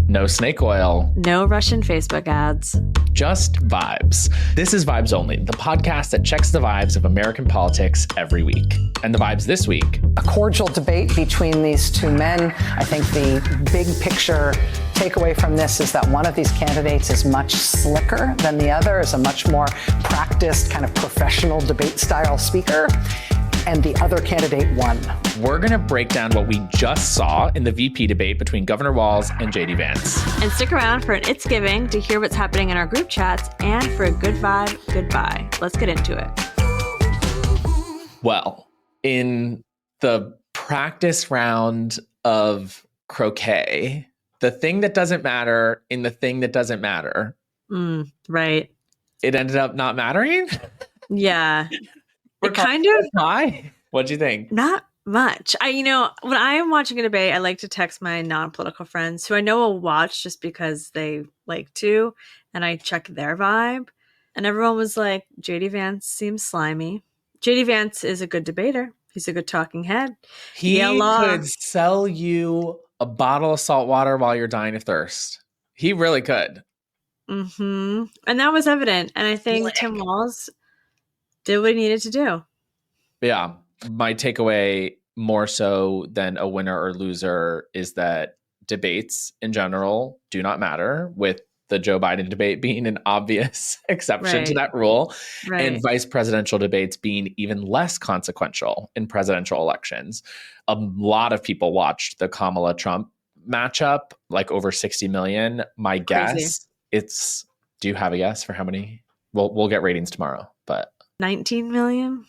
No snake oil. No Russian Facebook ads. Just vibes. This is Vibes Only, the podcast that checks the vibes of American politics every week. And the vibes this week. A cordial debate between these two men. I think the big picture takeaway from this is that one of these candidates is much slicker than the other, is a much more practiced kind of professional debate style speaker. And the other candidate won. We're going to break down what we just saw in the VP debate between Governor Walz and JD Vance. And stick around for an It's Giving to hear what's happening in our group chats and for a good vibe, goodbye. Let's get into it. Well, in the practice round of croquet, the thing that doesn't matter in the thing that doesn't matter. Right. It ended up not mattering? Yeah. It kind of high. What'd you think? Not much. When I am watching a debate, I like to text my non-political friends who I know will watch just because they like to, and I check their vibe. And everyone was like, JD Vance seems slimy. JD Vance is a good debater. He's a good talking head. He could sell you a bottle of salt water while you're dying of thirst. He really could. Mm-hmm. And that was evident. And I think Tim Walz did what he needed to do. Yeah. My takeaway, more so than a winner or loser, is that debates in general do not matter, with the Joe Biden debate being an obvious exception to that rule, and vice presidential debates being even less consequential in presidential elections. A lot of people watched the Kamala Trump matchup, like over 60 million. My guess, do you have a guess for how many? We'll get ratings tomorrow, but 19 million?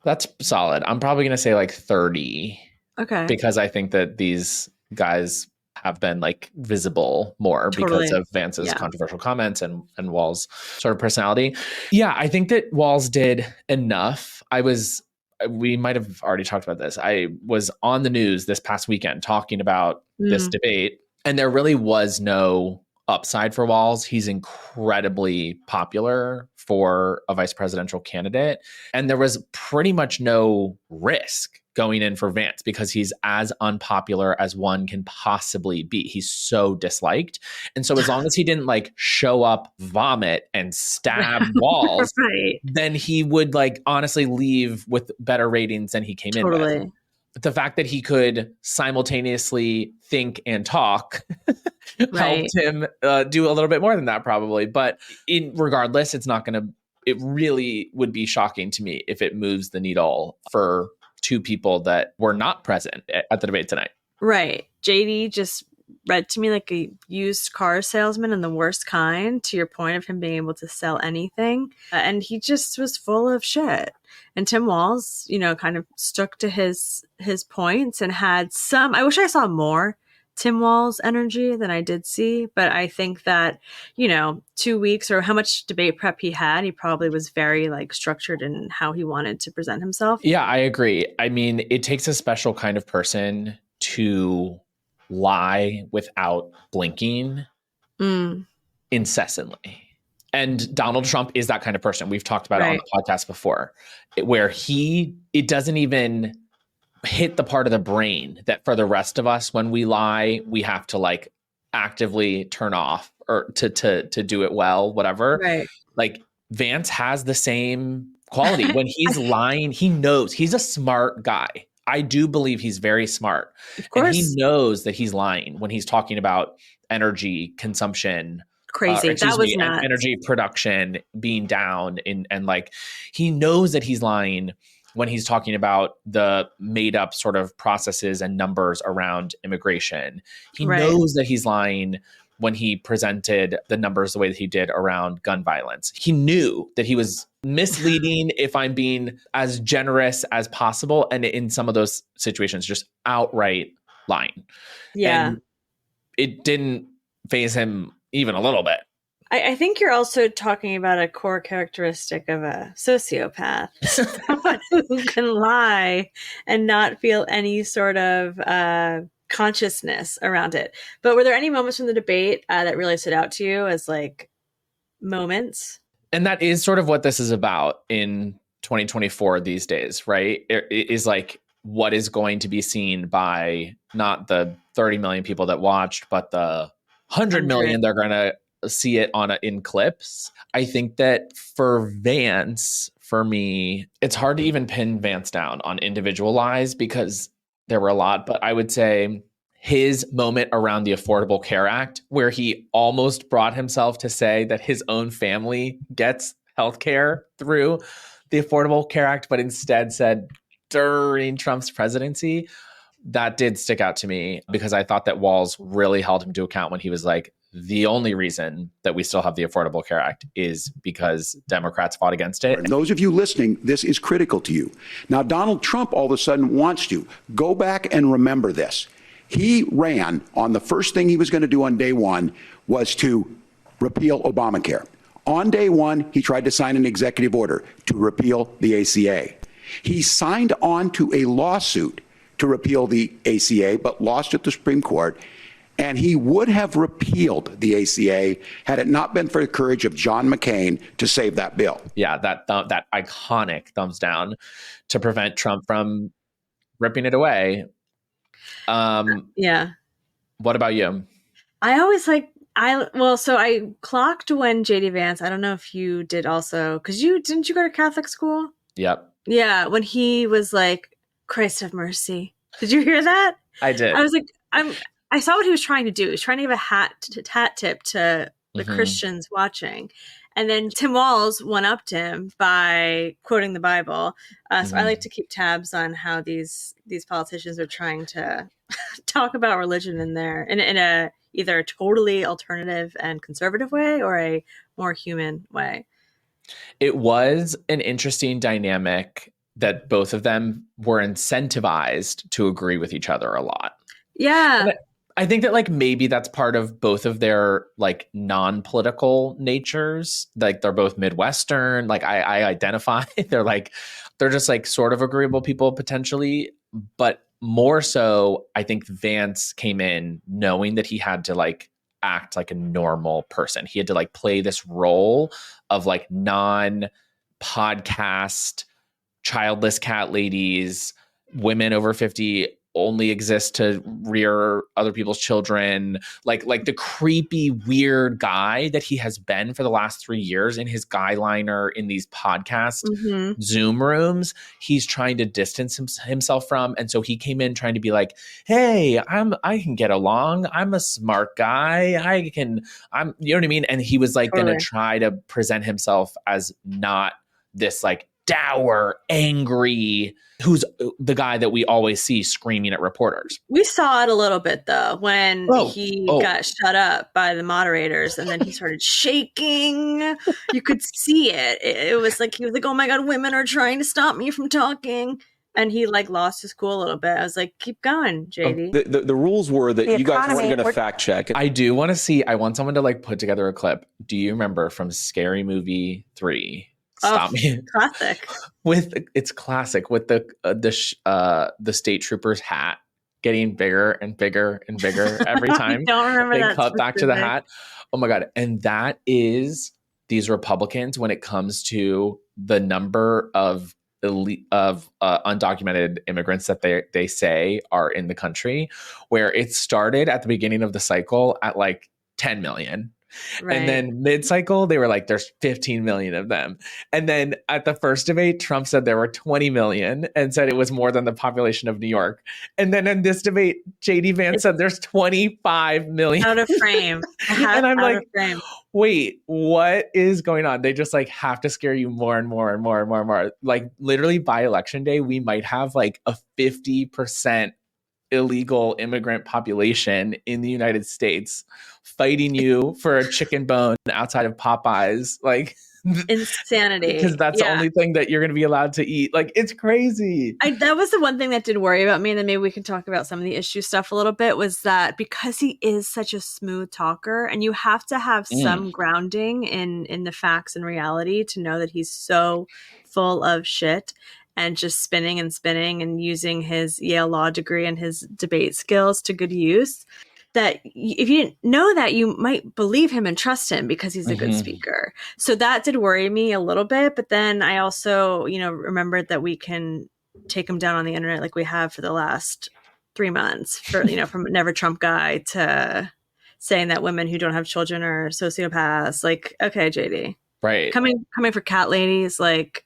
That's solid. I'm probably going to say like 30. Okay. Because I think that these guys have been like visible more because of Vance's controversial comments and Walz's sort of personality. Yeah, I think that Walz did enough. We might have already talked about this. I was on the news this past weekend talking about this debate, and there really was no upside for Walz. He's incredibly popular for a vice presidential candidate. And there was pretty much no risk going in for Vance because he's as unpopular as one can possibly be. He's so disliked. And so as long as he didn't like show up, vomit, and stab Walz, then he would like honestly leave with better ratings than he came in with. The fact that he could simultaneously think and talk helped him do a little bit more than that, probably. But regardless, it really would be shocking to me if it moves the needle for two people that were not present at the debate tonight. Right. JD just read to me like a used car salesman and the worst kind, to your point of him being able to sell anything. And he just was full of shit. And Tim Walz, kind of stuck to his points and had some, I wish I saw more Tim Walz energy than I did see. But I think that, 2 weeks or how much debate prep he had, he probably was very like structured in how he wanted to present himself. Yeah, I agree. I mean, it takes a special kind of person to lie without blinking incessantly. And Donald Trump is that kind of person. We've talked about it on the podcast before, where it doesn't even hit the part of the brain that for the rest of us, when we lie, we have to like actively turn off or to do it well, whatever. Right. Like Vance has the same quality. When he's lying, he knows. He's a smart guy. I do believe he's very smart. Of course. And he knows that he's lying when he's talking about energy consumption. Crazy. That was nuts. Energy production being down and like he knows that he's lying when he's talking about the made up sort of processes and numbers around immigration. He knows that he's lying when he presented the numbers the way that he did around gun violence. He knew that he was misleading, if I'm being as generous as possible, and in some of those situations, just outright lying. Yeah. And it didn't faze him even a little bit. I think you're also talking about a core characteristic of a sociopath, someone who can lie and not feel any sort of consciousness around it. But were there any moments from the debate that really stood out to you as like moments? And that is sort of what this is about in 2024 these days, right? It is like what is going to be seen by not the 30 million people that watched, but the 100 million, they're going to see it in clips. I think that for Vance, for me, it's hard to even pin Vance down on individual lies because there were a lot, but I would say his moment around the Affordable Care Act, where he almost brought himself to say that his own family gets healthcare through the Affordable Care Act, but instead said during Trump's presidency, that did stick out to me because I thought that Walz really held him to account when he was like, the only reason that we still have the Affordable Care Act is because Democrats fought against it. And those of you listening, this is critical to you. Now, Donald Trump all of a sudden wants to go back and remember this. He ran on the first thing he was going to do on day one was to repeal Obamacare. On day one, he tried to sign an executive order to repeal the ACA. He signed on to a lawsuit to repeal the ACA, but lost at the Supreme Court. And he would have repealed the ACA had it not been for the courage of John McCain to save that bill. Yeah, that iconic thumbs down to prevent Trump from ripping it away. Yeah. What about you? I always so I clocked when JD Vance, I don't know if you did also, because didn't you go to Catholic school? Yep. Yeah, when he was like, Christ have mercy. Did you hear that? I did. I was like, I saw what he was trying to do. He was trying to give a hat tip to the Christians watching. And then Tim Walz one-upped him by quoting the Bible. So I like to keep tabs on how these politicians are trying to talk about religion in a either a totally alternative and conservative way or a more human way. It was an interesting dynamic that both of them were incentivized to agree with each other a lot. Yeah. I think that like maybe that's part of both of their like non-political natures. Like they're both Midwestern. Like I identify they're just like sort of agreeable people potentially, but more so I think Vance came in knowing that he had to like act like a normal person. He had to like play this role of like non-podcast childless cat ladies, women over 50 only exist to rear other people's children, like the creepy, weird guy that he has been for the last 3 years in his guyliner in these podcast Zoom rooms. He's trying to distance himself from. And so he came in trying to be like, hey, I can get along. I'm a smart guy. I'm, you know what I mean? And he was like going to try to present himself as not this like dour, angry, who's the guy that we always see screaming at reporters. We saw it a little bit though when he got shut up by the moderators and then he started shaking. You could see it. It was like he was like, oh my God, women are trying to stop me from talking. And he like lost his cool a little bit. I was like, keep going, JD. The rules were that you guys weren't going to fact check. I do want to see, I want someone to like put together a clip. Do you remember from Scary Movie 3? Stop me. Classic. It's classic with the state trooper's hat getting bigger and bigger and bigger every time. Don't remember they that cut back to the hat. Oh my God. And that is these Republicans when it comes to the number of undocumented immigrants that they say are in the country, where it started at the beginning of the cycle at like 10 million. Right. And then mid-cycle, they were like, there's 15 million of them. And then at the first debate, Trump said there were 20 million and said it was more than the population of New York. And then in this debate, JD Vance said there's 25 million. Out of frame. And I'm like, wait, what is going on? They just like have to scare you more and more and more and more and more. Like literally by election day, we might have like a 50% illegal immigrant population in the United States fighting you for a chicken bone outside of Popeyes. Like insanity. Because that's the only thing that you're going to be allowed to eat. Like it's crazy. That was the one thing that did worry about me. And then maybe we can talk about some of the issue stuff a little bit, was that because he is such a smooth talker and you have to have some grounding in the facts and reality to know that he's so full of shit and just spinning and using his Yale law degree and his debate skills to good use, that if you didn't know that, you might believe him and trust him because he's a good speaker. So that did worry me a little bit. But then I also, remembered that we can take him down on the internet like we have for the last 3 months, from Never Trump guy to saying that women who don't have children are sociopaths. Like, okay, JD. Right. Coming for cat ladies, like.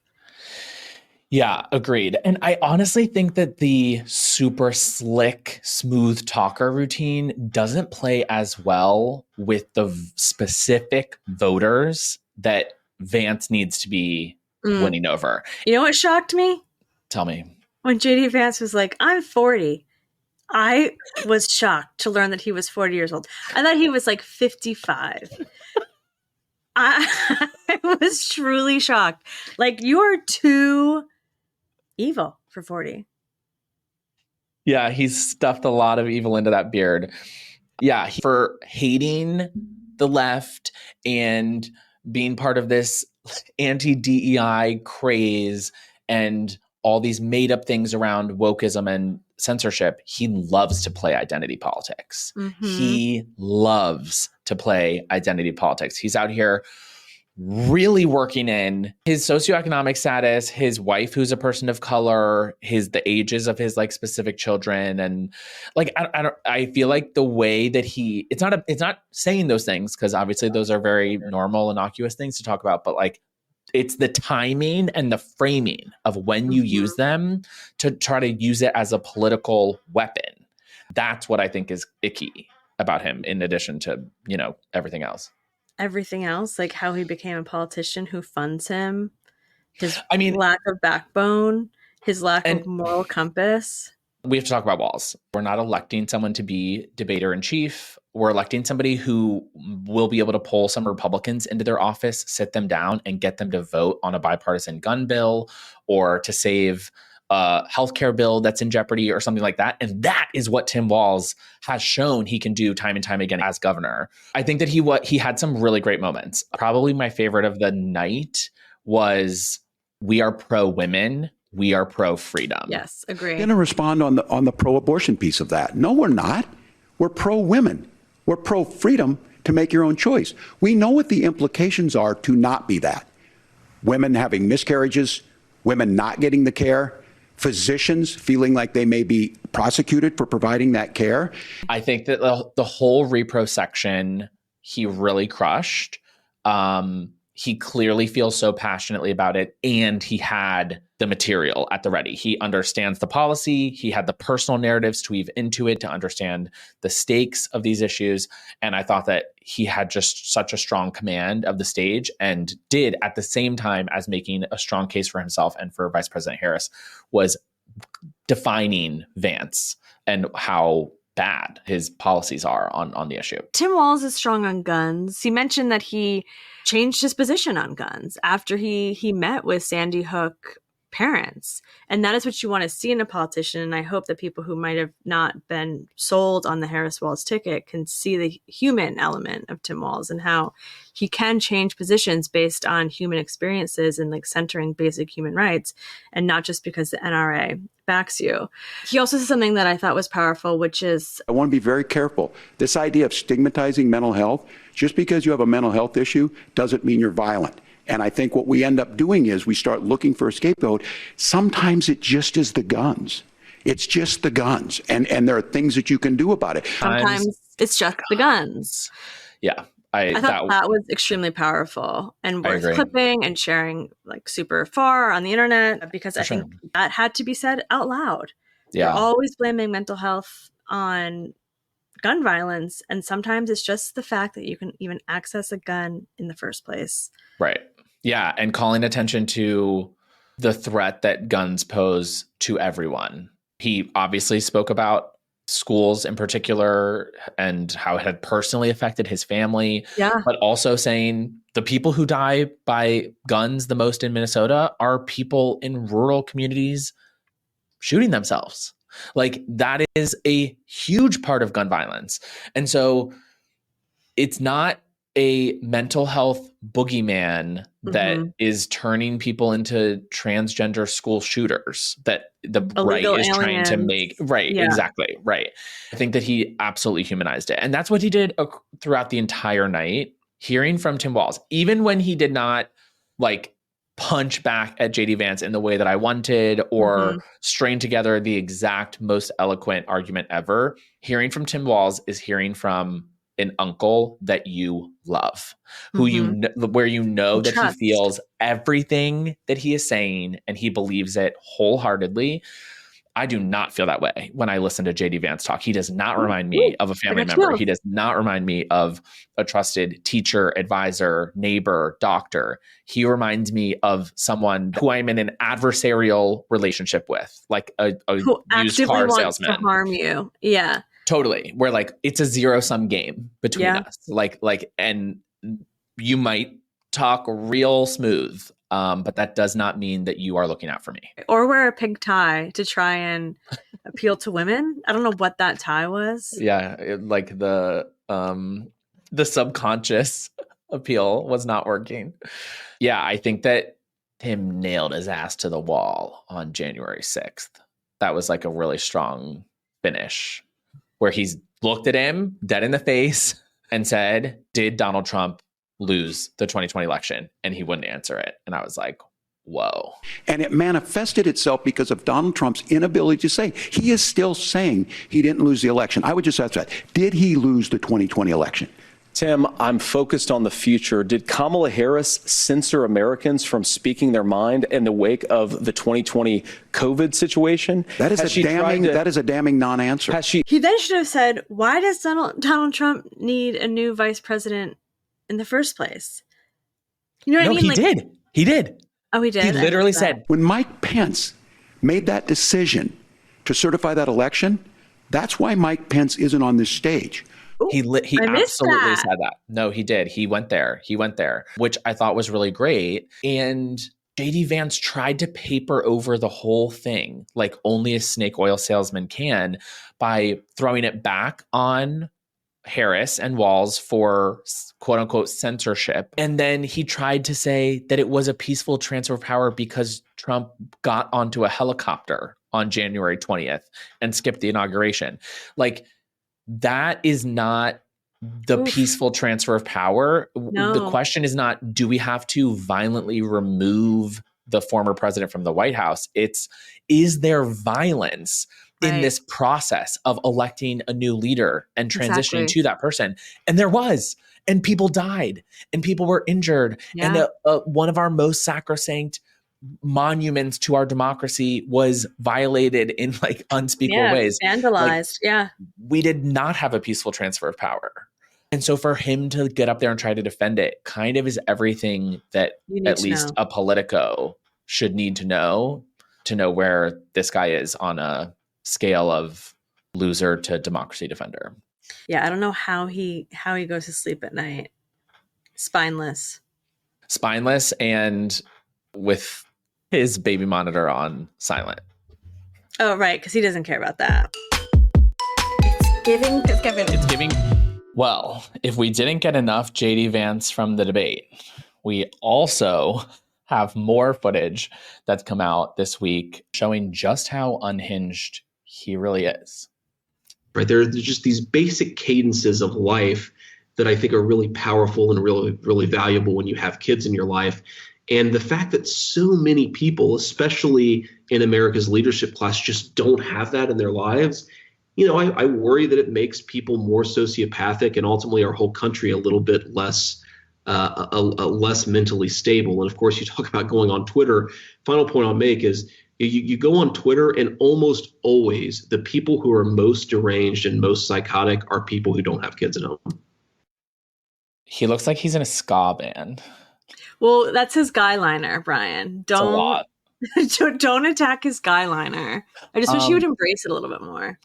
Yeah, agreed. And I honestly think that the super slick, smooth talker routine doesn't play as well with the specific voters that Vance needs to be winning over. You know what shocked me? Tell me. When JD Vance was like, I'm 40. I was shocked to learn that he was 40 years old. I thought he was like 55. I was truly shocked. Like, you are too evil for 40. Yeah, he's stuffed a lot of evil into that beard. Yeah, for hating the left and being part of this anti-DEI craze and all these made up things around wokeism and censorship, he loves to play identity politics. Mm-hmm. He loves to play identity politics. He's out here really working in his socioeconomic status, his wife who's a person of color, the ages of his like specific children, and like I feel like the way that it's not saying those things, because obviously those are very normal, innocuous things to talk about, but like it's the timing and the framing of when you use them to try to use it as a political weapon. That's what I think is icky about him, in addition to, everything else. Everything else, like how he became a politician who funds him, lack of backbone, his lack of moral compass. We have to talk about Walz. We're not electing someone to be debater in chief. We're electing somebody who will be able to pull some Republicans into their office, sit them down, and get them to vote on a bipartisan gun bill or to save a healthcare bill that's in jeopardy or something like that. And that is what Tim Walz has shown he can do time and time again as governor. I think that he had some really great moments. Probably my favorite of the night was, we are pro-women, we are pro-freedom. Yes, agree. I'm going to respond on the pro-abortion piece of that. No, we're not. We're pro-women. We're pro-freedom to make your own choice. We know what the implications are to not be that. Women having miscarriages, women not getting the care, physicians feeling like they may be prosecuted for providing that care. I think that the whole repro section, he really crushed. He clearly feels so passionately about it, and he had the material at the ready. He understands the policy. He had the personal narratives to weave into it to understand the stakes of these issues. And I thought that he had just such a strong command of the stage, and did, at the same time as making a strong case for himself and for Vice President Harris, was defining Vance and how bad his policies are on the issue. Tim Walz is strong on guns. He mentioned that he changed his position on guns after he met with Sandy Hook parents. And that is what you want to see in a politician. And I hope that people who might have not been sold on the Harris Walz ticket can see the human element of Tim Walz and how he can change positions based on human experiences and like centering basic human rights, and not just because the NRA backs you. He also said something that I thought was powerful, which is, I want to be very careful. This idea of stigmatizing mental health, just because you have a mental health issue doesn't mean you're violent. And I think what we end up doing is we start looking for a scapegoat. Sometimes it just is the guns. It's just the guns. And there are things that you can do about it. Sometimes it's just the guns. Yeah. I thought that was extremely powerful and worth clipping and sharing like super far on the internet, because I think that had to be said out loud. Yeah. You're always blaming mental health on gun violence, and sometimes it's just the fact that you can even access a gun in the first place. Right. Yeah. And calling attention to the threat that guns pose to everyone. He obviously spoke about schools in particular and how it had personally affected his family. Yeah. But also saying the people who die by guns the most in Minnesota are people in rural communities shooting themselves. Like, that is a huge part of gun violence. And so it's not a mental health boogeyman that is turning people into transgender school shooters that the illegal right is aliens. Trying to make. Right. Yeah. Exactly. Right. I think that he absolutely humanized it. And that's what he did throughout the entire night. Hearing from Tim Walz, even when he did not like punch back at JD Vance in the way that I wanted or strain together the exact most eloquent argument ever, hearing from Tim Walz is hearing from an uncle that you love, who where you know that trust. he feels everything that he is saying and he believes it wholeheartedly. I do not feel that way when I listen to JD Vance talk. He does not remind me of a family member. He does not remind me of a trusted teacher, advisor, neighbor, doctor. He reminds me of someone who I'm in an adversarial relationship with, like a used car salesman. To harm you. Yeah. Totally. Where like it's a zero-sum game between us. And you might talk real smooth. But that does not mean that you are looking out for me. Or wear a pink tie to try and appeal to women. I don't know what that tie was. Yeah, like the subconscious appeal was not working. Yeah, I think that Tim nailed his ass to the wall on January 6th. That was like a really strong finish where he's looked at him dead in the face and said, did Donald Trump lose the 2020 election? And he wouldn't answer it. And I was like, whoa. And it manifested itself because of Donald Trump's inability to say. He is still saying he didn't lose the election. I would just ask that. Did he lose the 2020 election? Tim, I'm focused on the future. Did Kamala Harris censor Americans from speaking their mind in the wake of the 2020 COVID situation? That is a damning non-answer. He then should have said, why does Donald Trump need a new vice president in the first place? You know what I mean? He did. Oh, he did? He literally said. When Mike Pence made that decision to certify that election, that's why Mike Pence isn't on this stage. He absolutely said that. No, he did. He went there, which I thought was really great. And JD Vance tried to paper over the whole thing like only a snake oil salesman can by throwing it back on Harris and Walz for quote unquote censorship. And then he tried to say that it was a peaceful transfer of power because Trump got onto a helicopter on January 20th and skipped the inauguration. Like, that is not the peaceful transfer of power. No. The question is not, do we have to violently remove the former president from the White House? It's, is there violence in this process of electing a new leader and transitioning to that person? And there was, and people died and people were injured. Yeah. And one of our most sacrosanct monuments to our democracy was violated in like unspeakable ways. Vandalized. We did not have a peaceful transfer of power. And so for him to get up there and try to defend it kind of is everything that at least a Politico should need to know where this guy is on a scale of loser to democracy defender. Yeah, I don't know how he goes to sleep at night. Spineless and with his baby monitor on silent. Oh, right, because he doesn't care about that. It's giving. Well, if we didn't get enough JD Vance from the debate, we also have more footage that's come out this week showing just how unhinged he really is. Right, there's just these basic cadences of life that I think are really powerful and really, really valuable when you have kids in your life. And the fact that so many people, especially in America's leadership class, just don't have that in their lives, you know, I worry that it makes people more sociopathic and ultimately our whole country a little bit less less mentally stable. And of course, you talk about going on Twitter. Final point I'll make is you go on Twitter and almost always the people who are most deranged and most psychotic are people who don't have kids at home. He looks like he's in a ska band. Well, that's his guy liner, Brian. It's a lot. Don't attack his guy liner. I just wish he would embrace it a little bit more.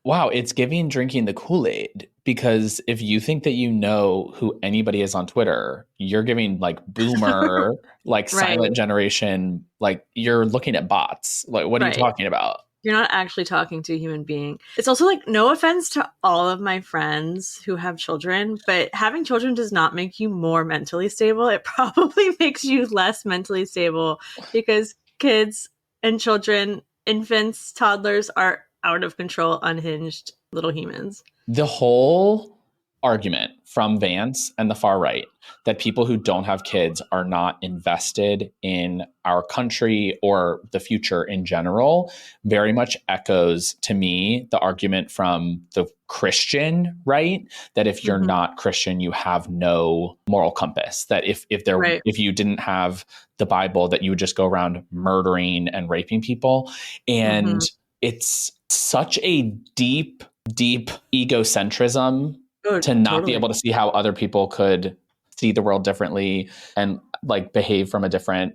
Wow, it's giving drinking the Kool-Aid, because if you think that you know who anybody is on Twitter, you're giving like boomer, like silent generation, like you're looking at bots. Like, what are you talking about? You're not actually talking to a human being. It's also like, no offense to all of my friends who have children, but having children does not make you more mentally stable. It probably makes you less mentally stable because kids and children, infants, toddlers are out of control, unhinged little humans. The whole argument from Vance and the far right that people who don't have kids are not invested in our country or the future in general very much echoes to me the argument from the Christian right that if you're not Christian, you have no moral compass. That if you didn't have the Bible, that you would just go around murdering and raping people. And it's such a deep egocentrism to not be able to see how other people could see the world differently and like behave from a different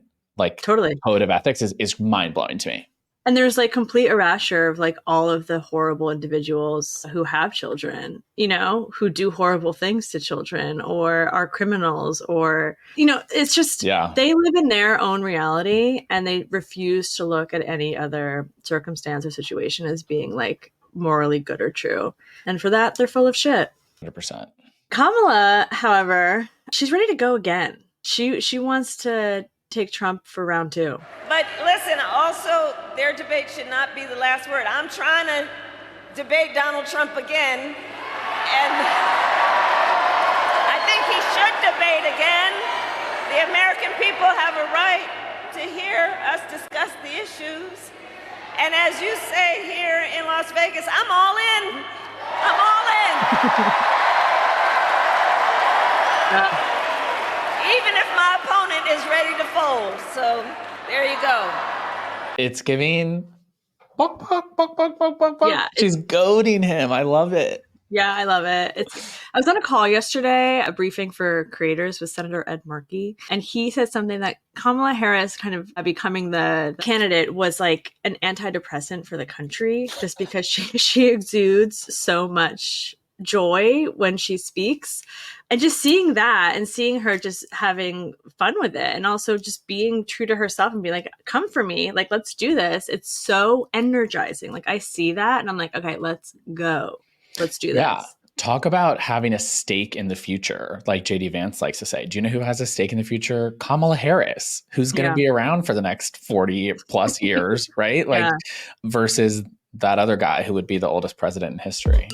code of ethics is mind-blowing to me. And there's like complete erasure of like all of the horrible individuals who have children, you know, who do horrible things to children or are criminals or, you know, it's just, they live in their own reality and they refuse to look at any other circumstance or situation as being like morally good or true. And for that, they're full of shit. 100%. Kamala, however, she's ready to go again. She wants to take Trump for round 2. But listen, also, their debate should not be the last word. I'm trying to debate Donald Trump again, and I think he should debate again. The American people have a right to hear us discuss the issues. And as you say here in Las Vegas, I'm all in. I'm all in. Even if my opponent is ready to fold. So there you go. It's giving yeah, she's goading him. I love it. Yeah, I love it. I was on a call yesterday, a briefing for creators with Senator Ed Markey, and he said something that Kamala Harris kind of becoming the candidate was like an antidepressant for the country, just because she exudes so much joy when she speaks. And just seeing that and seeing her just having fun with it and also just being true to herself and be like, come for me, like, let's do this. It's so energizing. Like I see that and I'm like, okay, let's go. Let's do this. Yeah. Talk about having a stake in the future, like JD Vance likes to say. Do you know who has a stake in the future? Kamala Harris, who's going to be around for the next 40 plus years, right? Like versus that other guy who would be the oldest president in history.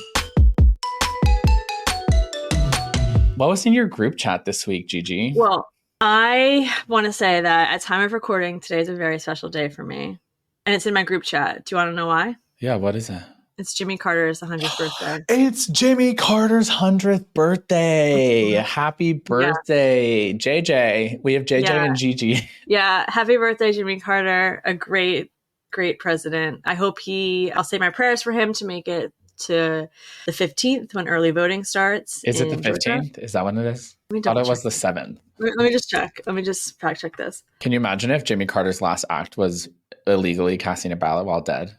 What was in your group chat this week, Gigi? Well, I want to say that at time of recording, today is a very special day for me. And it's in my group chat. Do you want to know why? Yeah, what is it? It's Jimmy Carter's 100th birthday. It's Jimmy Carter's 100th birthday. Happy birthday, JJ. We have JJ and Gigi. Yeah, happy birthday, Jimmy Carter. A great, great president. I hope I'll say my prayers for him to make it to the 15th when early voting starts. Is it the 15th? Georgia. Is that when it is? I thought it was the 7th. Let me just check. Let me just fact check this. Can you imagine if Jimmy Carter's last act was illegally casting a ballot while dead?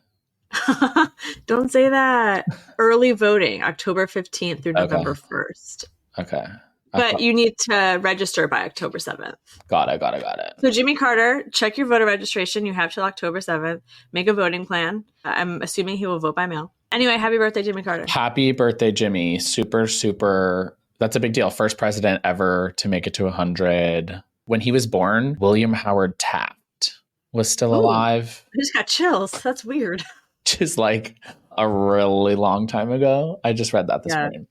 Don't say that. Early voting, October 15th through November 1st. Okay. But you need to register by October 7th. Got it. So Jimmy Carter, check your voter registration. You have till October 7th. Make a voting plan. I'm assuming he will vote by mail. Anyway, happy birthday, Jimmy Carter. Happy birthday, Jimmy. Super, super. That's a big deal. First president ever to make it to 100. When he was born, William Howard Taft was still alive. I just got chills. That's weird. Which is like a really long time ago. I just read that this morning.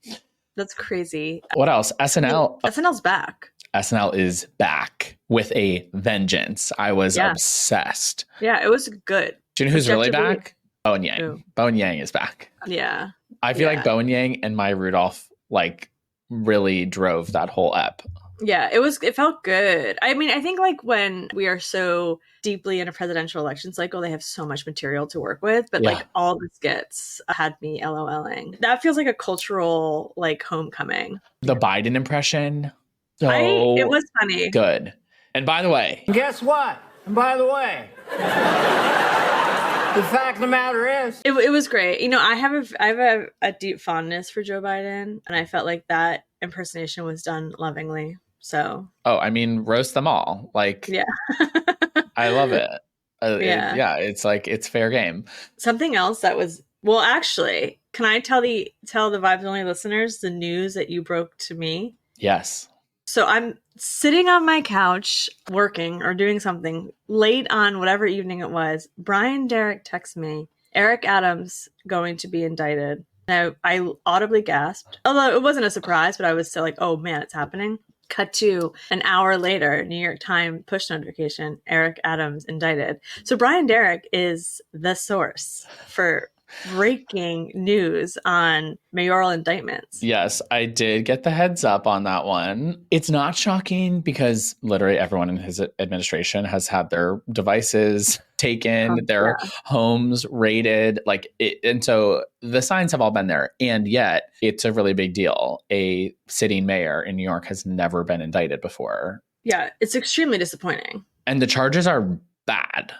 That's crazy. What else? SNL. SNL's back. SNL is back with a vengeance. I was obsessed. Yeah, it was good. Do you know who's really back? Bowen Yang. Ooh. Bowen Yang is back. Yeah. I feel like Bowen Yang and Maya Rudolph like really drove that whole ep. Yeah, it felt good. I mean, I think like when we are so deeply in a presidential election cycle, they have so much material to work with, but like all the skits had me LOLing. That feels like a cultural like homecoming. The Biden impression. It was funny. Good. And by the way. Guess what? And by the way. The fact of the matter is, it was great. You know, I have a deep fondness for Joe Biden, and I felt like that impersonation was done lovingly. So, I mean, roast them all. Like, I love it. It's like it's fair game. Something else that was actually, can I tell the Vibes Only listeners the news that you broke to me? Yes. So I'm sitting on my couch working or doing something late on whatever evening it was. Brian Derrick texts me, Eric Adams going to be indicted. Now, I audibly gasped, although it wasn't a surprise, but I was still like, oh man, it's happening. Cut to an hour later, New York Times push notification, Eric Adams indicted. So Brian Derrick is the source for breaking news on mayoral indictments. Yes, I did get the heads up on that one. It's not shocking because literally everyone in his administration has had their devices taken, their homes raided, and so the signs have all been there. And yet it's a really big deal. A sitting mayor in New York has never been indicted before. Yeah, it's extremely disappointing. And the charges are bad.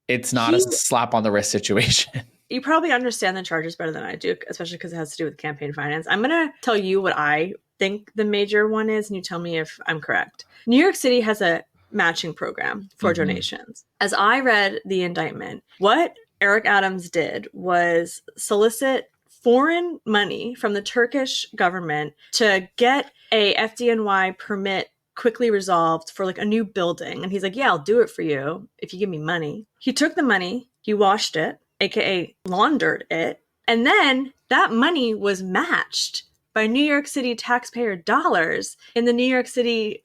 It's not a slap on the wrist situation. You probably understand the charges better than I do, especially because it has to do with campaign finance. I'm going to tell you what I think the major one is, and you tell me if I'm correct. New York City has a matching program for donations. As I read the indictment, what Eric Adams did was solicit foreign money from the Turkish government to get a FDNY permit quickly resolved for a new building. And he's like, yeah, I'll do it for you if you give me money. He took the money, he washed it, aka laundered it, and then that money was matched by New York City taxpayer dollars in the New York City,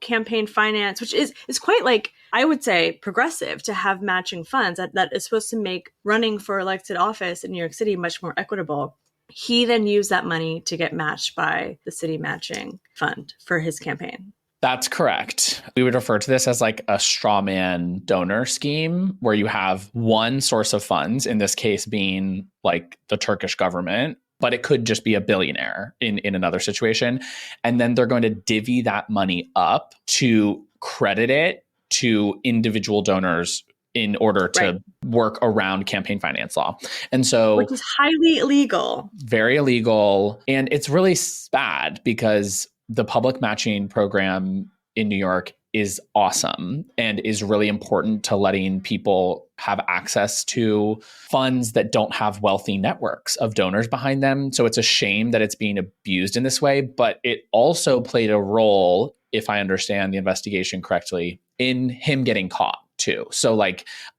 campaign finance, which is quite I would say progressive to have matching funds that is supposed to make running for elected office in New York City much more equitable. He then used that money to get matched by the city matching fund for his campaign. That's correct. We would refer to this as a straw man donor scheme where you have one source of funds, in this case being the Turkish government, but it could just be a billionaire in another situation. And then they're going to divvy that money up to credit it to individual donors in order to work around campaign finance law. And so, which is highly illegal. Very illegal. And it's really bad because the public matching program in New York is awesome and is really important to letting people have access to funds that don't have wealthy networks of donors behind them. So it's a shame that it's being abused in this way, but it also played a role, if I understand the investigation correctly, in him getting caught too. So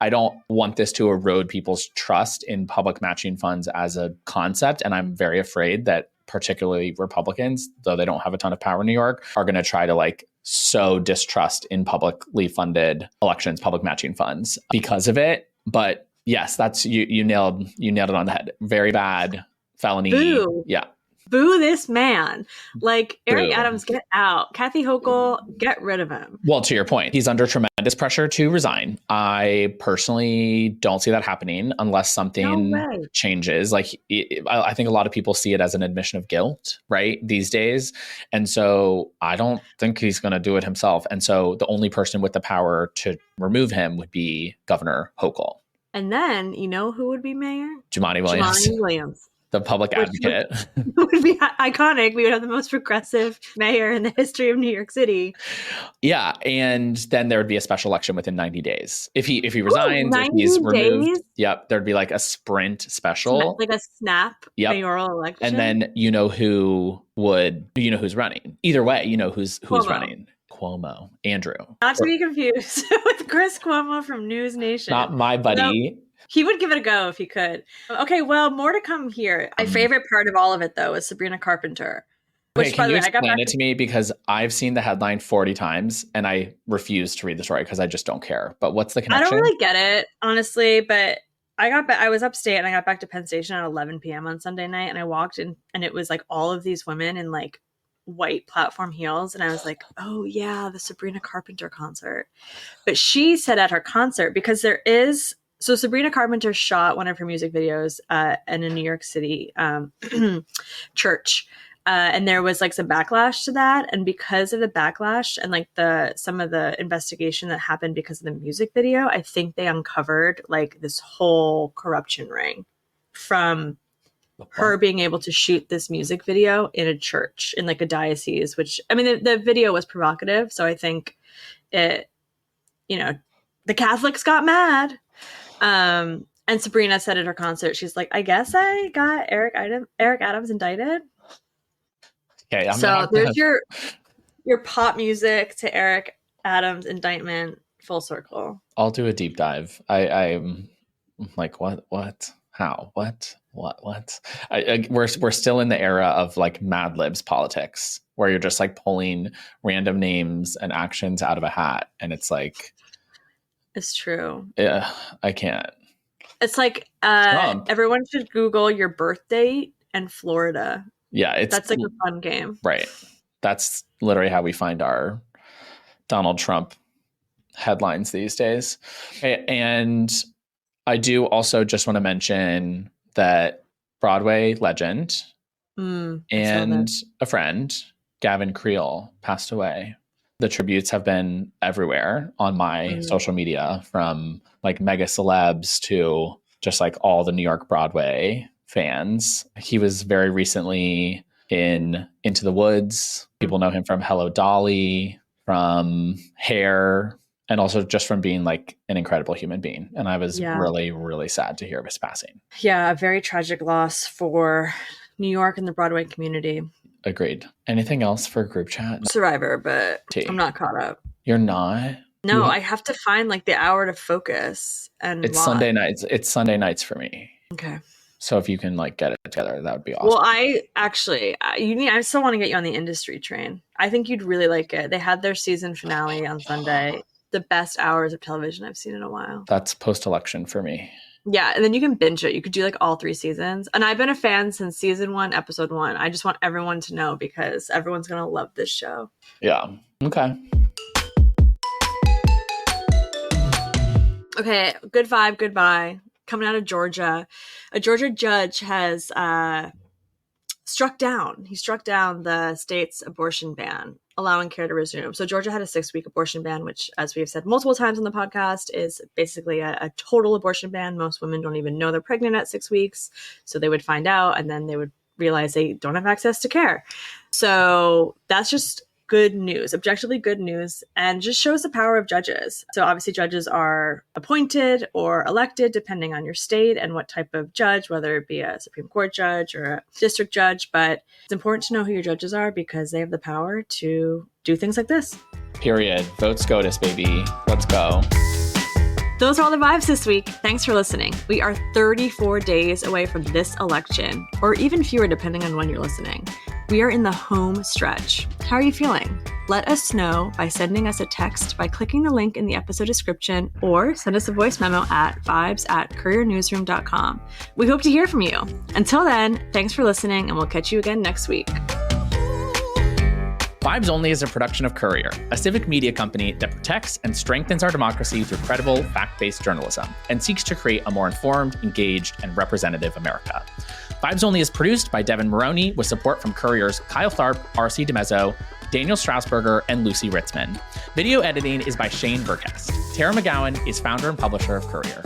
I don't want this to erode people's trust in public matching funds as a concept. And I'm very afraid that particularly Republicans, though they don't have a ton of power in New York, are going to try to sow distrust in publicly funded elections, public matching funds because of it. But yes, that's you nailed it on the head. Very bad felony. Boo. Yeah. Boo this man. Eric Adams, get out. Kathy Hochul, get rid of him. Well, to your point, he's under tremendous pressure to resign. I personally don't see that happening unless something changes. I think a lot of people see it as an admission of guilt, right, these days. And so I don't think he's going to do it himself. And so the only person with the power to remove him would be Governor Hochul. And then, who would be mayor? Jumaane Williams. The public advocate. Would be iconic. We would have the most progressive mayor in the history of New York City. Yeah, and then there would be a special election within 90 days. If he resigns, if he's removed, there'd be a sprint special. A snap mayoral election. And then who's running. Either way, who's running. Cuomo. Andrew. Not to be confused with Chris Cuomo from News Nation. Not my buddy. He would give it a go if he could. Okay, well, more to come here. My favorite part of all of it, though, is Sabrina Carpenter. Which, can you explain it to me? Because I've seen the headline 40 times, and I refuse to read the story because I just don't care. But what's the connection? I don't really get it, honestly, but I was upstate, and I got back to Penn Station at 11 p.m. on Sunday night, and I walked in, and it was all of these women in white platform heels, and I was like, oh yeah, the Sabrina Carpenter concert. But she said at her concert, because so Sabrina Carpenter shot one of her music videos in a New York City church. And there was some backlash to that. And because of the backlash and some of the investigation that happened because of the music video, I think they uncovered this whole corruption ring from her being able to shoot this music video in a church in a diocese, which, I mean, the video was provocative. So I think it, the Catholics got mad. And Sabrina said at her concert, she's like, I guess I got Eric Adams indicted. Okay, so there's your pop music to Eric Adams indictment full circle. I'll do a deep dive. I'm like, what? How? What? What? We're still in the era of like Mad Libs politics, where you're just like pulling random names and actions out of a hat, and it's like, it's true. Yeah, I can't. It's like everyone should Google your birth date and Florida. Yeah, that's like a fun game, right? That's literally how we find our Donald Trump headlines these days. And I do also just want to mention that Broadway legend and a friend, Gavin Creel, passed away. The tributes have been everywhere on my social media, from like mega celebs to just like all the New York Broadway fans. He was very recently in Into the Woods. People know him from Hello, Dolly, from Hair, and also just from being like an incredible human being. And I was really, really sad to hear of his passing. Yeah, a very tragic loss for New York and the Broadway community. Agreed. Anything else for group chat? Survivor, but I'm not caught up. You're not? No, I have to find like the hour to focus. And it's Sunday nights. It's Sunday nights for me. Okay. So if you can like get it together, that would be awesome. Well, I still want to get you on the industry train. I think you'd really like it. They had their season finale on Sunday. The best hours of television I've seen in a while. That's post-election for me. Yeah, and then you can binge it. You could do like all 3 seasons. And I've been a fan since season 1, episode 1. I just want everyone to know, because everyone's going to love this show. Yeah. Okay. Okay, good vibe, goodbye. Coming out of Georgia. A Georgia judge has struck down the state's abortion ban, allowing care to resume. So Georgia had a 6-week abortion ban, which, as we have said multiple times on the podcast, is basically a total abortion ban. Most women don't even know they're pregnant at 6 weeks. So they would find out, and then they would realize they don't have access to care. So that's just good news, objectively good news, and just shows the power of judges. So obviously judges are appointed or elected depending on your state and what type of judge, whether it be a Supreme Court judge or a district judge. But it's important to know who your judges are, because they have the power to do things like this. Period. Vote SCOTUS, baby. Let's go. Those are all the vibes this week. Thanks for listening. We are 34 days away from this election, or even fewer depending on when you're listening. We are in the home stretch. How are you feeling? Let us know by sending us a text by clicking the link in the episode description, or send us a voice memo at vibes@couriernewsroom.com. We hope to hear from you. Until then, thanks for listening, and we'll catch you again next week. Vibes Only is a production of Courier, a civic media company that protects and strengthens our democracy through credible, fact-based journalism, and seeks to create a more informed, engaged, and representative America. Vibes Only is produced by Devin Maroney with support from Courier's Kyle Tharp, R.C. DeMezzo, Daniel Strasburger, and Lucy Ritzman. Video editing is by Shane Burkest. Tara McGowan is founder and publisher of Courier.